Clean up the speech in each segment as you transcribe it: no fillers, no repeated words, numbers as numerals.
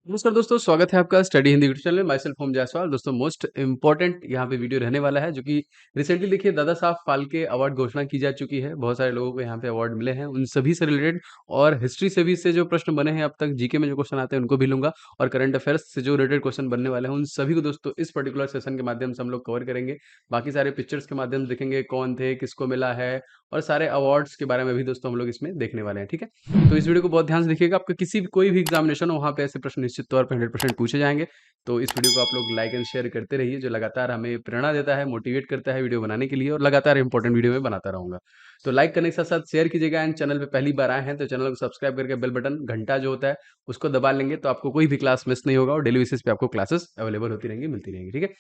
नमस्कार दोस्तों, स्वागत है आपका स्टडी हिंदी यूट्यूब चैनल में। My self home Jaiswal. दोस्तों, मोस्ट इम्पोर्टेंट यहाँ पे वीडियो रहने वाला है, जो कि रिसेंटली देखिए दादा साहब फाल्के अवार्ड घोषणा की जा चुकी है। बहुत सारे लोगों को यहाँ पे अवार्ड मिले हैं, उन सभी से रिलेटेड और हिस्ट्री से भी से जो प्रश्न बने हैं अब तक, जीके में जो क्वेश्चन आते हैं उनको भी लूंगा, और करंट अफेयर्स से जो रिलेटेड क्वेश्चन बनने वाले हैं उन सभी को दोस्तों इस पर्टिकुलर सेशन के माध्यम से हम लोग कवर करेंगे। बाकी सारे पिक्चर्स के माध्यम से देखेंगे कौन थे, किसको मिला है, और सारे अवार्ड्स के बारे में भी दोस्तों हम लोग इसमें देखने वाले हैं। ठीक है, तो इस वीडियो को बहुत ध्यान से देखिएगा। आपका किसी भी कोई भी एग्जामिनेशन हो, वहाँ पे ऐसे प्रश्न निश्चित तौर पे 100% पूछे जाएंगे। तो इस वीडियो को आप लोग लाइक एंड शेयर करते रहिए, जो लगातार हमें प्रेरणा देता है, मोटिवेट करता है वीडियो बनाने के लिए, और लगातार इंपॉर्टेंट वीडियो में बनाता रहूंगा। तो लाइक करने के साथ साथ शेयर कीजिएगा। एंड चैनल पे पहली बार आए हैं तो चैनल को सब्सक्राइब करके बेल बटन घंटा जो होता है उसको दबा लेंगे, तो आपको कोई भी क्लास मिस नहीं होगा और डेली बेसिस पे आपको क्लासेस अवेलेबल होती रहेंगी, मिलती रहेंगी। ठीक है,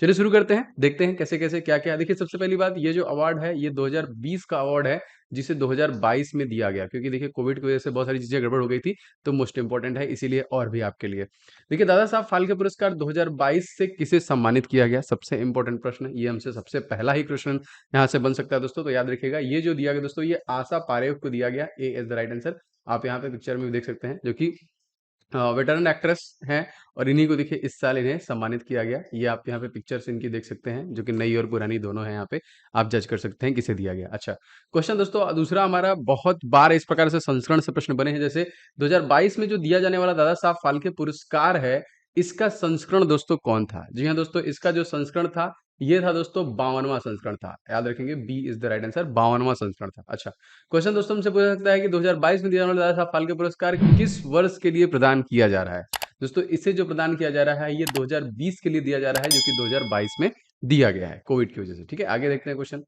चलिए शुरू करते हैं, देखते हैं कैसे कैसे क्या क्या। देखिए, सबसे पहली बात, ये जो अवार्ड है ये 2020 का अवार्ड है, जिसे 2022 में दिया गया, क्योंकि देखिए कोविड की वजह से बहुत सारी चीजें गड़बड़ हो गई थी। तो मोस्ट इंपॉर्टेंट है इसीलिए, और भी आपके लिए। देखिए, दादा साहब फाल्के पुरस्कार 2022 से किसे सम्मानित किया गया, सबसे इंपॉर्टेंट प्रश्न, ये हमसे सबसे पहला ही क्वेश्चन यहाँ से बन सकता है दोस्तों। तो याद रखिएगा, ये जो दिया गया दोस्तों, ये आशा पारेख को दिया गया। ए इज द राइट आंसर। आप यहाँ पे पिक्चर में भी देख सकते हैं, जो कि वेटरन एक्ट्रेस हैं, और इन्हीं को देखिए इस साल इन्हें सम्मानित किया गया। ये आप यहाँ पे पिक्चर्स इनकी देख सकते हैं, जो कि नई और पुरानी दोनों हैं। यहाँ पे आप जज कर सकते हैं किसे दिया गया। अच्छा, क्वेश्चन दोस्तों दूसरा हमारा, बहुत बार इस प्रकार से संस्करण से प्रश्न बने हैं। जैसे 2022 में जो दिया जाने वाला दादा साहब फाल्के पुरस्कार है, इसका संस्करण दोस्तों कौन था? जी हाँ दोस्तों, इसका जो संस्करण था ये था दोस्तों 52वां संस्करण था। याद रखेंगे, B is the right answer, 52वां संस्करण था। अच्छा, क्वेश्चन दोस्तों हमसे पूछा सकता है कि 2022 में दिया जाने वाला दादा साहब फाल्के पुरस्कार किस वर्ष के लिए प्रदान किया जा रहा है? दोस्तों, इसे जो प्रदान किया जा रहा है ये 2020 के लिए दिया जा रहा है, जो कि 2022 में दिया गया है कोविड की वजह से। ठीक है, आगे देखते हैं क्वेश्चन।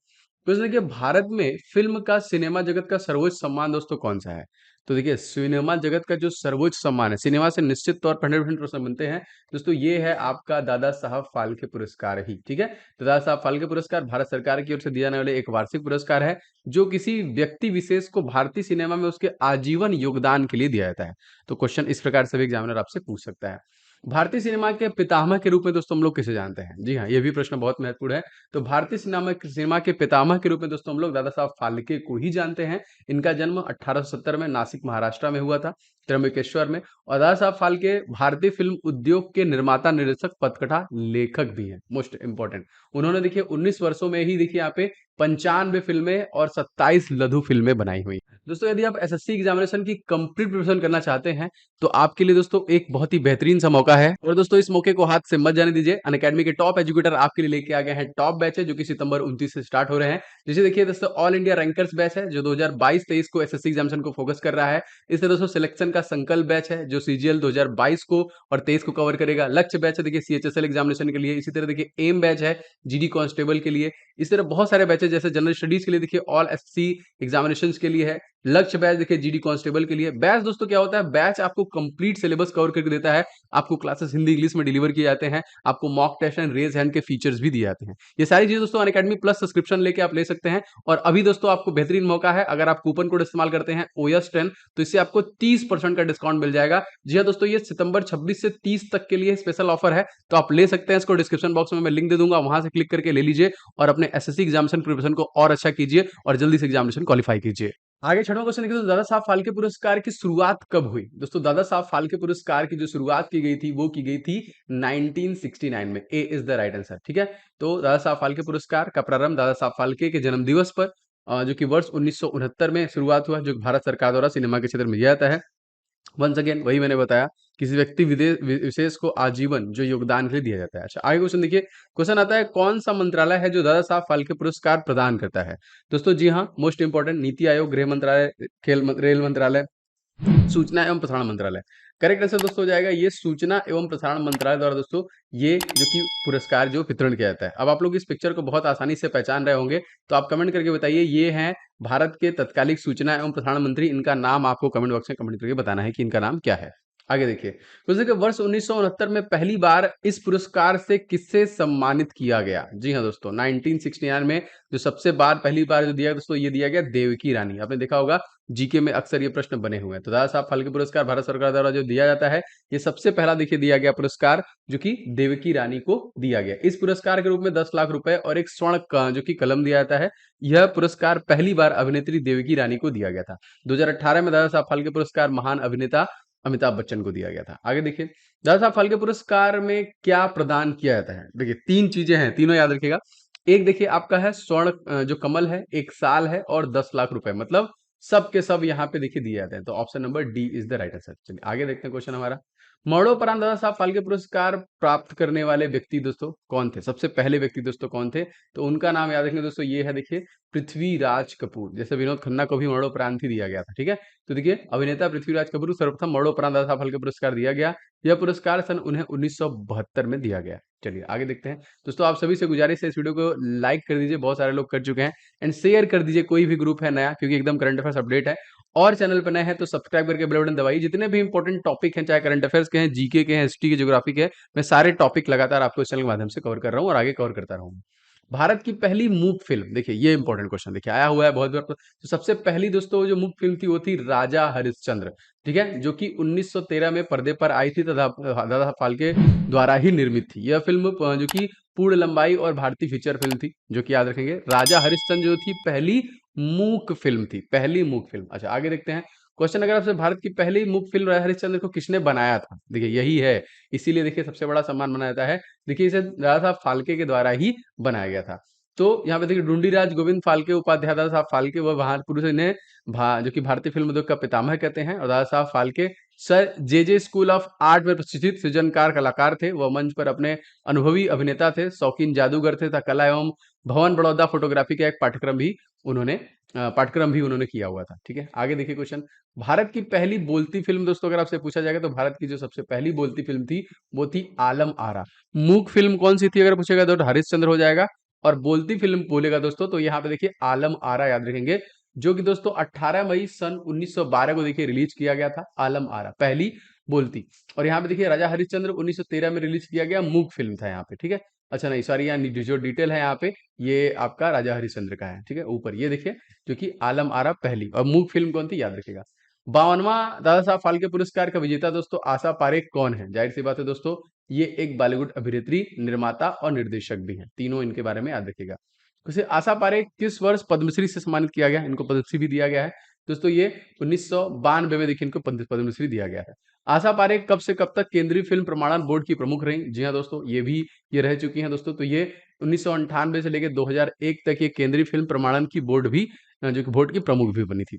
क्वेश्चन देखिए, भारत में फिल्म का, सिनेमा जगत का सर्वोच्च सम्मान दोस्तों कौन सा है? तो देखिए, सिनेमा जगत का जो सर्वोच्च सम्मान है, सिनेमा से निश्चित तौर पर 100% प्रश्न बनते हैं दोस्तों, ये है आपका दादा साहब फाल्के पुरस्कार ही। ठीक है, तो दादा साहब फाल्के पुरस्कार भारत सरकार की ओर से दिए जाने वाले एक वार्षिक पुरस्कार है, जो किसी व्यक्ति विशेष को भारतीय सिनेमा में उसके आजीवन योगदान के लिए दिया जाता है। तो क्वेश्चन इस प्रकार से भी एग्जामिनर आपसे पूछ सकता है। भारतीय सिनेमा के पितामह के रूप में दोस्तों हम लोग किसे जानते हैं? जी हाँ, ये भी प्रश्न बहुत महत्वपूर्ण है। तो भारतीय सिनेमा के पितामह के रूप में दोस्तों हम लोग दादा साहब फाल्के को ही जानते हैं। इनका जन्म 1870 में नासिक महाराष्ट्र में हुआ था, त्र्यंबकेश्वर में। और दादा साहब फाल्के भारतीय फिल्म उद्योग के निर्माता, निर्देशक, पटकथा, लेखक भी हैं। मोस्ट इंपॉर्टेंट, उन्होंने देखिए 19 वर्षों में ही देखिए यहाँ पे 95 फिल्में और 27 लघु फिल्में बनाई हुई। दोस्तों, यदि आप एसएससी एग्जामिनेशन की कंप्लीट प्रिपरेशन करना चाहते हैं तो आपके लिए दोस्तों एक बहुत ही बेहतरीन सा मौका है। और दोस्तों, इस मौके को हाथ से मत जाने दीजिए। अनअकैडमी के टॉप एजुकेटर आपके लिए लेके आ गए हैं टॉप बैच है, जो कि सितंबर 29 से स्टार्ट हो रहे हैं। जैसे देखिए दोस्तों, ऑल इंडिया रैंकर्स बैच है, जो 2022-23 को एसएससी एग्जामिनेशन को फोकस कर रहा है। इस तरह दोस्तों, सिलेक्शन का संकल्प बैच है, जो सीजीएल 2022 को और 23 को कवर करेगा। लक्ष्य बैच है देखिए सीएचएसएल एग्जामिनेशन के लिए। इसी तरह देखिए एम बैच है जीडी कांस्टेबल के लिए। इस तरह बहुत सारे बैचेस, जैसे जनरल स्टडीज के लिए देखिए ऑल एससी एग्जामिनेशन के लिए है। लक्ष्य बैच देखिए जीडी कांस्टेबल के लिए। बैच दोस्तों क्या होता है? बैच आपको कंप्लीट सिलेबस कवर करके देता है। आपको क्लासेस हिंदी इंग्लिश में डिलीवर किए जाते हैं। आपको mock test and raise hand के फीचर्स भी दिए जाते हैं। ये सारी चीजें दोस्तों अनअकैडमी प्लस सब्सक्रिप्शन लेके आप ले सकते हैं। और अभी दोस्तों आपको बेहतरीन मौका है, अगर आप कूपन कोड इस्तेमाल करते हैं OS10, तो इससे आपको 30% का डिस्काउंट मिल जाएगा। जी हाँ दोस्तों, ये सितंबर 26 से 30 तक के लिए स्पेशल ऑफर है, तो आप ले सकते हैं इसको। डिस्क्रिप्शन बॉक्स में मैं लिंक दे दूंगा, वहां से क्लिक करके ले लीजिए और अपने एसएससी एग्जामिनेशन प्रिपरेशन को और अच्छा कीजिए और जल्दी से एग्जामिनेशन क्वालिफाई कीजिए। आगे छठवां क्वेश्चन देखिए, तो दादा साहब फाल्के पुरस्कार की शुरुआत कब हुई? दोस्तों, दादा साहब फाल्के पुरस्कार की जो शुरुआत की गई थी वो की गई थी 1969 में। ए इज द राइट आंसर। ठीक है, तो दादा साहब फाल्के पुरस्कार का प्रारंभ दादा साहब फाल्के के जन्म दिवस पर, जो कि वर्ष 1969 में शुरुआत हुआ, जो भारत सरकार द्वारा सिनेमा के क्षेत्र में दिया जाता है। वंस अगेन वही मैंने बताया, किसी व्यक्ति विशेष को आजीवन जो योगदान के लिए दिया जाता है। अच्छा, आगे क्वेश्चन देखिए। क्वेश्चन आता है, कौन सा मंत्रालय है जो दादा साहब फाल्के पुरस्कार प्रदान करता है? दोस्तों जी हाँ, मोस्ट इंपॉर्टेंट, नीति आयोग, गृह मंत्रालय, रेल मंत्रालय, सूचना एवं प्रसारण मंत्रालय। करेक्ट आंसर दोस्तों हो जाएगा ये सूचना एवं प्रसारण मंत्रालय द्वारा दोस्तों ये जो कि पुरस्कार जो वितरण किया जाता है। अब आप लोग इस पिक्चर को बहुत आसानी से पहचान रहे होंगे, तो आप कमेंट करके बताइए, ये हैं भारत के तत्कालिक सूचना एवं प्रसारण मंत्री। इनका नाम आपको कमेंट बॉक्स में कमेंट करके बताना है कि इनका नाम क्या है। आगे देखिए, तो देखिए वर्ष 1969 में पहली बार इस पुरस्कार से किससे सम्मानित किया गया? जी हाँ दोस्तों, 1969 में जो सबसे पहली बार जो दिया दोस्तों, ये दिया गया देवकी रानी। आपने देखा होगा जीके में अक्सर ये प्रश्न बने हुए हैं। तो दादा साहब फाल्के पुरस्कार भारत सरकार द्वारा जो दिया जाता है, ये सबसे पहला देखिए दिया गया पुरस्कार, जो कि देवकी रानी को दिया गया। इस पुरस्कार के रूप में 10 लाख रुपए और एक स्वर्ण जो कि कलम दिया जाता है। यह पुरस्कार पहली बार अभिनेत्री देवकी रानी को दिया गया था। 2018 में दादा साहब फाल्के पुरस्कार महान अभिनेता अमिताभ बच्चन को दिया गया था। आगे देखिए, दादा साहब फाल्के पुरस्कार में क्या प्रदान किया जाता है? देखिए 3 चीज़ें हैं, तीनों याद रखिएगा। एक देखिए आपका है स्वर्ण जो कमल है, 1 साल है और 10 लाख रुपए, मतलब सब के सब यहाँ पे देखिए दिए जाते हैं। तो option number D is the right answer. चलिए आगे देखते हैं क्वेश्चन हमारा। मरणोपरांत दादा साहब फाल्के पुरस्कार प्राप्त करने वाले व्यक्ति दोस्तों कौन थे? सबसे पहले व्यक्ति दोस्तों कौन थे? तो उनका नाम याद रखना दोस्तों, ये है देखिए पृथ्वीराज कपूर। जैसे विनोद खन्ना को भी मरणोपरांत ही दिया गया था, ठीक है? तो देखिए अभिनेता पृथ्वीराज कपूर को सर्वप्रथम मरणोपरांत दादा साहब फाल्के पुरस्कार दिया गया। यह पुरस्कार सन उन्हें 1972 में दिया गया। चलिए आगे देखते हैं। दोस्तों आप सभी से गुजारिश है, इस वीडियो को लाइक कर दीजिए, बहुत सारे लोग कर चुके हैं, एंड शेयर कर दीजिए कोई भी ग्रुप है नया, क्योंकि एकदम करंट अफेयर्स अपडेट है। और चैनल पर नए हैं तो सब्सक्राइब करके बेल बटन दबाइए। जितने भी इंपॉर्टेंट टॉपिक हैं, चाहे करंट अफेयर्स के हैं, जीके के हैं, हिस्ट्री के, ज्योग्राफी के हैं, मैं सारे टॉपिक लगातार आपको इस चैनल के माध्यम से कवर कर रहा हूँ और आगे कवर करता रहूंगा। भारत की पहली मूक फिल्म, देखिए ये इंपॉर्टेंट क्वेश्चन देखिए आया हुआ है बहुत बार। तो सबसे पहली दोस्तों जो मूक फिल्म थी वो थी राजा हरिश्चंद्र, ठीक है, जो कि 1913 में पर्दे पर आई थी तथा दादा साहब फाल्के द्वारा ही निर्मित थी। यह फिल्म जो कि पूर्ण लंबाई और भारतीय फीचर फिल्म थी, जो कि याद रखेंगे। राजा हरिश्चंद्र जो थी पहली मूक फिल्म थी, पहली मूक फिल्म। अच्छा आगे देखते हैं क्वेश्चन। अगर आपसे भारत की पहली मूक फिल्म राजा हरिश्चंद्र को किसने बनाया था, देखिए यही है, इसीलिए देखिए सबसे बड़ा सम्मान माना जाता है। देखिए इसे दादा साहब फाल्के के द्वारा ही बनाया गया था। तो यहाँ पे देखिए ढूंढीराज गोविंद फाल्के उपाध्याय दादा साहब फाल्के व वहां पुरुष इन्हें जो कि भारतीय फिल्म उद्योग का पितामह कहते हैं। और Dada Saheb Phalke sir J school of art में प्रशिक्षित सृजनकार कलाकार थे। वह मंच पर अपने अनुभवी अभिनेता थे, शौकीन जादूगर थे तथा कला एवं भवन बड़ौदा फोटोग्राफी का एक पाठ्यक्रम भी उन्होंने किया हुआ था, ठीक है। आगे देखिए क्वेश्चन। भारत की पहली बोलती फिल्म दोस्तों अगर आपसे पूछा जाएगा तो भारत की जो सबसे पहली बोलती फिल्म थी वो थी आलम आरा। मूक फिल्म कौन सी थी अगर पूछेगा तो हरिश्चंद्र हो जाएगा। और बोलती फिल्म बोलेगा दोस्तों तो यहाँ पे देखिए आलम आरा याद रखेंगे, जो कि दोस्तों 18 मई सन 1912 को देखिए रिलीज किया गया था आलम आरा, पहली बोलती। और यहाँ पे देखिए राजा हरिश्चंद्र 1913 में रिलीज किया गया मूक फिल्म था यहाँ पे, ठीक है। अच्छा नहीं सॉरी, यहाँ जो डिटेल है यहाँ पे ये आपका राजा हरिश्चंद्र का है, ठीक है। ऊपर ये देखिए जो कि आलम आरा पहली, और मूक फिल्म कौन थी याद रखिएगा। 52वां दादा साहब फाल्के पुरस्कार का विजेता दोस्तों आशा पारेख कौन है? जाहिर सी बात है दोस्तों, ये एक बॉलीवुड अभिनेत्री, निर्माता और निर्देशक भी हैं। तीनों इनके बारे में याद रखिएगा। वैसे आशा पारेख किस वर्ष पद्मश्री से सम्मानित किया गया? इनको पद्मश्री भी दिया गया है दोस्तों, ये 1992 में देखिए इनको पद्मश्री दिया गया है। आशा पारेख कब से कब तक केंद्रीय फिल्म प्रमाणन बोर्ड की प्रमुख रही? जी हाँ दोस्तों, ये रह चुकी हैं दोस्तों। तो ये 1998 से लेकर 2001 तक ये केंद्रीय फिल्म प्रमाणन की बोर्ड भी जो कि बोर्ड की प्रमुख भी बनी थी।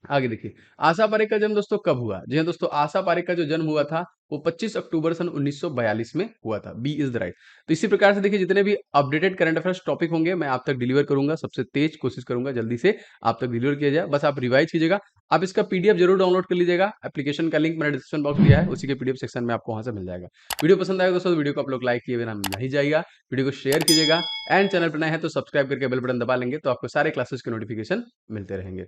आगे देखिए, आशा पारेख का जन्म दोस्तों कब हुआ? जी हाँ दोस्तों, आशा पारेख का जो जन्म हुआ था वो 25 अक्टूबर सन 1942 में हुआ था। B is the right. तो इसी प्रकार से देखिए जितने भी अपडेटेड करंट अफेयर्स टॉपिक होंगे मैं आप तक डिलीवर करूंगा, सबसे तेज कोशिश करूंगा जल्दी से आप तक डिलीवर किया जाए। बस आप रिवाइज कीजिएगा। आप इसका पीडीएफ जरूर डाउनलोड कर लीजिएगा। एप्लीकेशन का लिंक मैंने डिस्क्रिप्शन बॉक्स दिया है, उसी के पीडीएफ सेक्शन में आपको वहां से मिल जाएगा। वीडियो पसंद आएगा दोस्तों, वीडियो को आप लोग लाइक किए बिना नहीं जाइएगा, वीडियो को शेयर कीजिएगा, एंड चैनल पर नए हैं तो सब्सक्राइब करके बेल बटन दबा लेंगे तो आपको सारे क्लासेस के नोटिफिकेशन मिलते रहेंगे।